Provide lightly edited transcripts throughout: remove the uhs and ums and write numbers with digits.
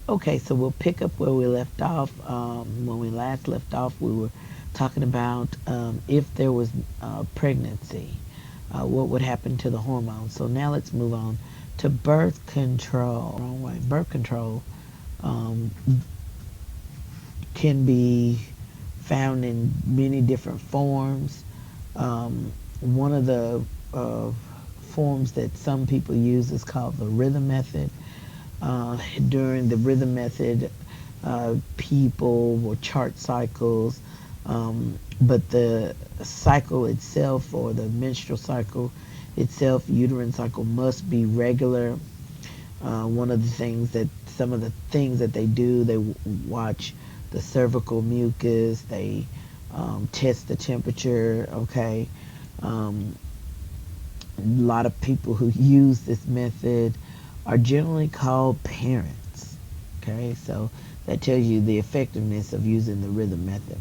Okay, so we'll pick up where we left off. When we last left off, we were talking about if there was pregnancy, what would happen to the hormones. So now let's move on to birth control. Wrong way. Birth control um, can be found in many different forms. One of the forms that some people use is called the rhythm method. During the rhythm method, people will chart cycles, but the cycle itself, or the menstrual cycle itself, uterine cycle, must be regular. One of the things that some of the things that they do, they watch the cervical mucus, they test the temperature. Okay, a lot of people who use this method are generally called parents. Okay, so that tells you the effectiveness of using the rhythm method.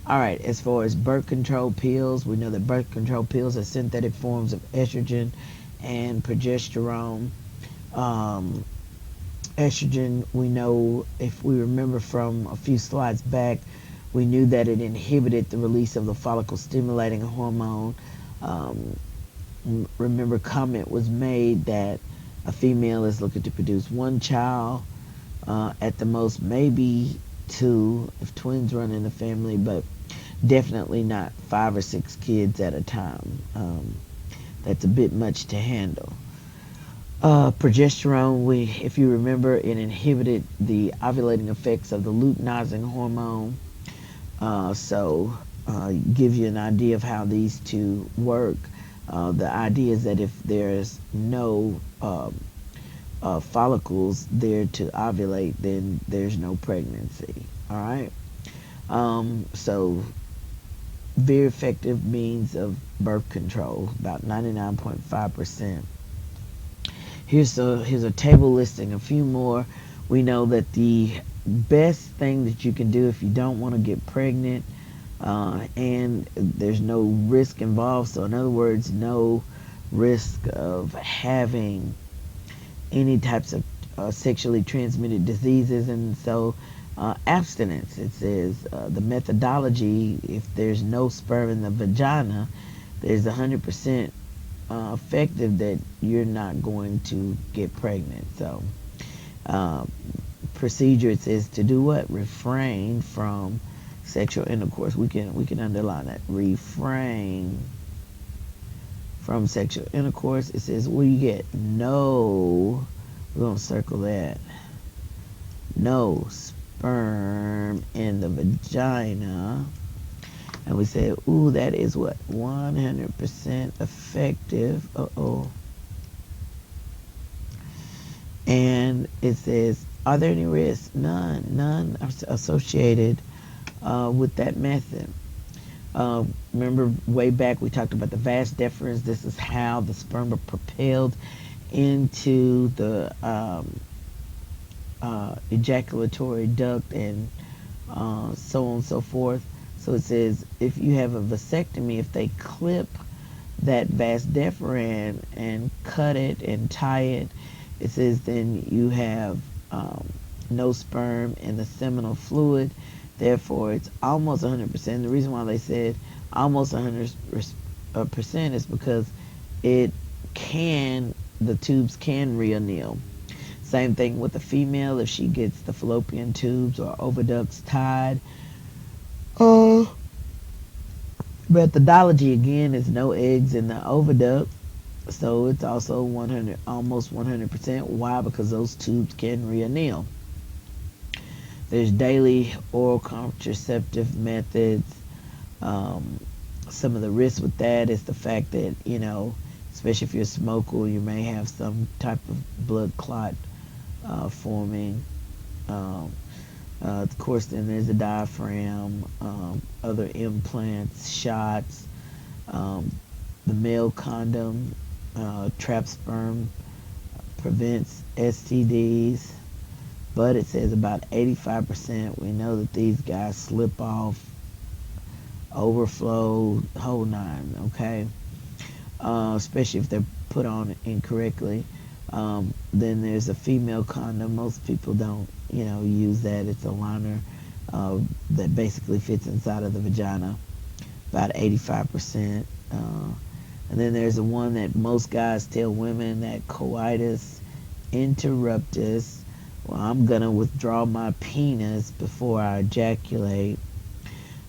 All right, as far as birth control pills, we know that birth control pills are synthetic forms of estrogen and progesterone. Um, Estrogen, we know, if we remember from a few slides back, we knew that it inhibited the release of the follicle stimulating hormone. Um, Remember, comment was made that a female is looking to produce one child, at the most maybe two if twins run in the family, but definitely not 5 or 6 kids at a time. That's a bit much to handle. Progesterone, if you remember, it inhibited the ovulating effects of the luteinizing hormone. Give you an idea of how these two work. The idea is that if there's no follicles there to ovulate, then there's no pregnancy. All right. So very effective means of birth control, about 99.5%. Here's a table listing a few more. We know that the best thing that you can do if you don't want to get pregnant, and there's no risk involved. So in other words, no risk of having any types of sexually transmitted diseases. And so abstinence, it says, the methodology, if there's no sperm in the vagina, there's 100% effective that you're not going to get pregnant. So procedure, it says to do what? Refrain from sexual intercourse. We can underline that. Refrain from sexual intercourse. It says, well, you get no, we're going to circle that, no sperm in the vagina. And we said, ooh, that is what? 100% effective. And it says, are there any risks? None associated with that method. Remember way back we talked about the vas deferens. This is how the sperm are propelled into the ejaculatory duct, and so on and so forth. So it says if you have a vasectomy, if they clip that vas deferens and cut it and tie it, it says then you have no sperm in the seminal fluid. Therefore, it's almost 100%. The reason why they said almost 100% is because the tubes can reanneal. Same thing with the female, if she gets the fallopian tubes or oviducts tied. Methodology again is no eggs in the oviduct, so it's also almost 100%. Why? Because those tubes can reanneal. There's daily oral contraceptive methods. Some of the risks with that is the fact that, especially if you're a smoker, you may have some type of blood clot forming. Of course, then there's a diaphragm, other implants, shots. The male condom traps sperm, prevents STDs. But it says about 85%. We know that these guys slip off, overflow, whole nine, okay? Especially if they're put on incorrectly. Then there's a female condom. Most people don't, use that. It's a liner that basically fits inside of the vagina, about 85%. And then there's the one that most guys tell women, that coitus interruptus. Well, I'm going to withdraw my penis before I ejaculate.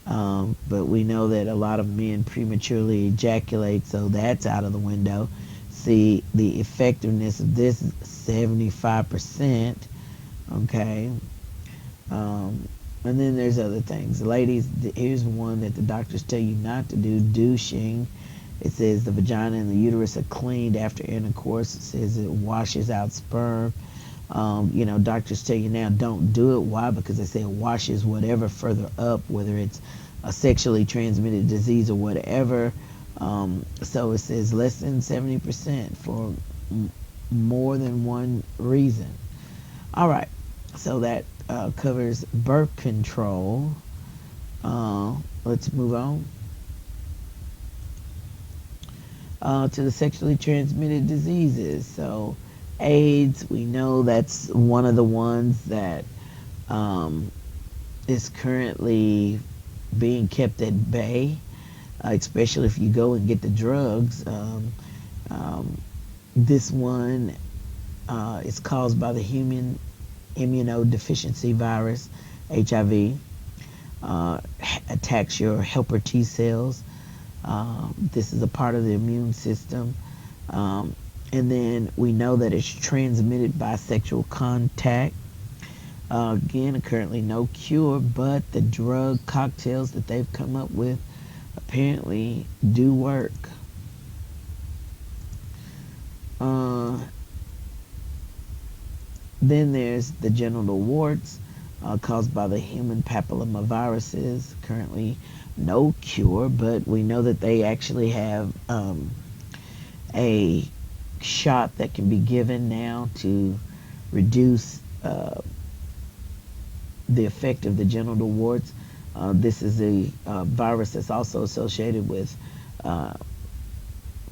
But we know that a lot of men prematurely ejaculate, so that's out of the window. See, the effectiveness of this is 75%. Okay. And then there's other things. Ladies, here's one that the doctors tell you not to do: douching. It says the vagina and the uterus are cleaned after intercourse. It says it washes out sperm. Doctors tell you now don't do it. Why? Because they say it washes whatever further up, whether it's a sexually transmitted disease or whatever. So it says less than 70% for more than one reason. All right, so that covers birth control. Let's move on to the sexually transmitted diseases. So AIDS, we know that's one of the ones that is currently being kept at bay, especially if you go and get the drugs. This one is caused by the human immunodeficiency virus, HIV. Attacks your helper T cells. This is a part of the immune system. And then we know that it's transmitted by sexual contact. Again, currently no cure, but the drug cocktails that they've come up with apparently do work. Then there's the genital warts caused by the human papillomaviruses. Currently no cure, but we know that they actually have a shot that can be given now to reduce the effect of the genital warts. This is a virus that's also associated with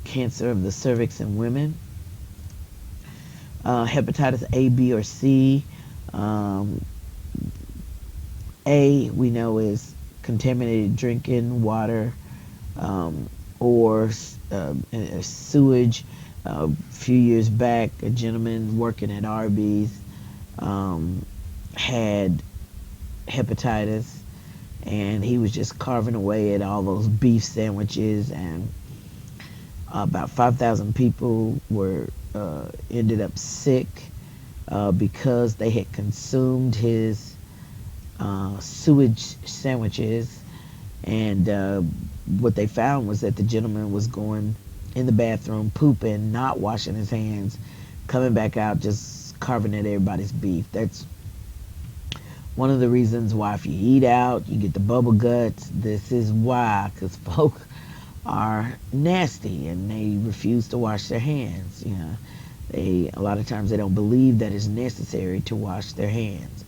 cancer of the cervix in women. Hepatitis A, B, or C. A, we know, is contaminated drinking water or sewage. A few years back, a gentleman working at Arby's had hepatitis, and he was just carving away at all those beef sandwiches, and about 5,000 people were ended up sick because they had consumed his sewage sandwiches. And what they found was that the gentleman was going in the bathroom, pooping, not washing his hands, coming back out, just carving at everybody's beef. That's one of the reasons why if you eat out, you get the bubble guts. This is why, because folk are nasty and they refuse to wash their hands. A lot of times they don't believe that it's necessary to wash their hands.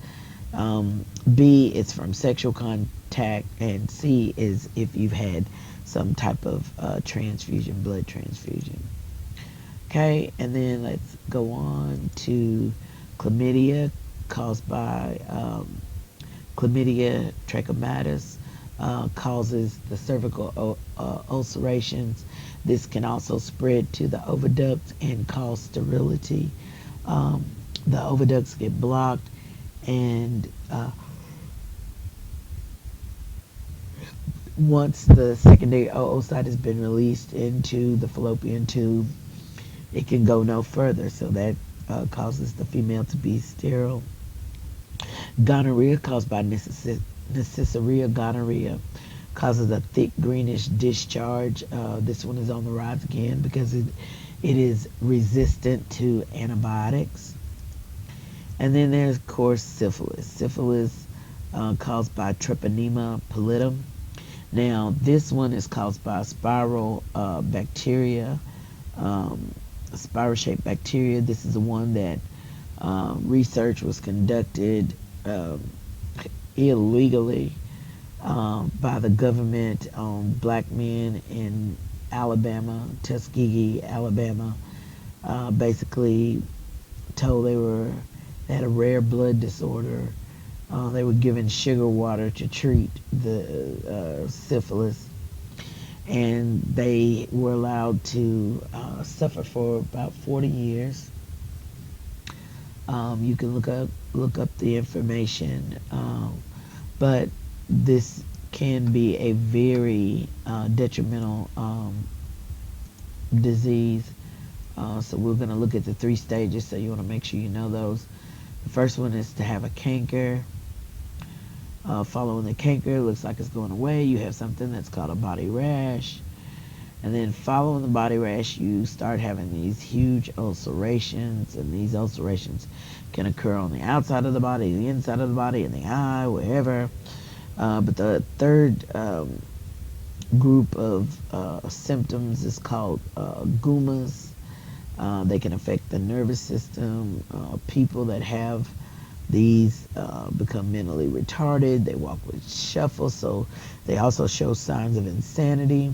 B, it's from sexual contact, and C is if you've had some type of transfusion, blood transfusion. Okay, and then let's go on to chlamydia, caused by chlamydia trachomatis, causes the cervical ulcerations. This can also spread to the oviduct and cause sterility. The oviducts get blocked, and once the secondary oocyte has been released into the fallopian tube, it can go no further, so that causes the female to be sterile. Gonorrhea, caused by Neisseria gonorrhea, causes a thick greenish discharge. This one is on the rise again because it is resistant to antibiotics. And then there's, of course, syphilis. Syphilis caused by Treponema pallidum. Now, this one is caused by spiral bacteria, spiral-shaped bacteria. This is the one that research was conducted illegally by the government on black men in Alabama, Tuskegee, Alabama. Basically, told they had a rare blood disorder. They were given sugar water to treat the syphilis, and they were allowed to suffer for about 40 years. You can look up the information, but this can be a very detrimental disease. So we're going to look at the 3 stages, so you want to make sure you know those. The first one is to have a canker. Following the canker, it looks like it's going away. You have something that's called a body rash. And then following the body rash, you start having these huge ulcerations, and these ulcerations can occur on the outside of the body, the inside of the body, in the eye, wherever. But the third group of symptoms is called gumas. They can affect the nervous system. People that have these become mentally retarded. They walk with shuffle, so they also show signs of insanity.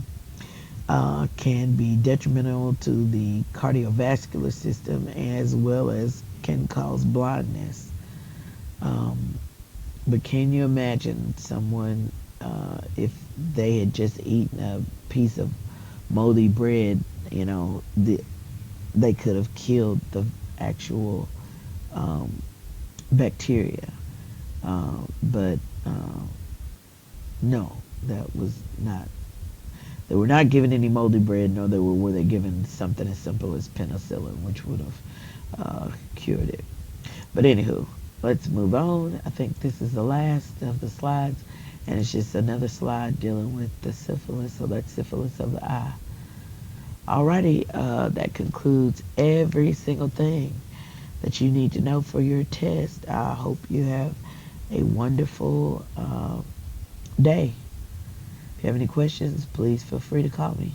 Can be detrimental to the cardiovascular system, as well as can cause blindness. But can you imagine someone, if they had just eaten a piece of moldy bread, they could have killed the actual bacteria. But no, that was not. They were not given any moldy bread, nor were they given something as simple as penicillin, which would have cured it. But anywho, let's move on. I think this is the last of the slides, and it's just another slide dealing with the syphilis, so that's syphilis of the eye. Alrighty, that concludes every single thing that you need to know for your test. I hope you have a wonderful day. If you have any questions, please feel free to call me.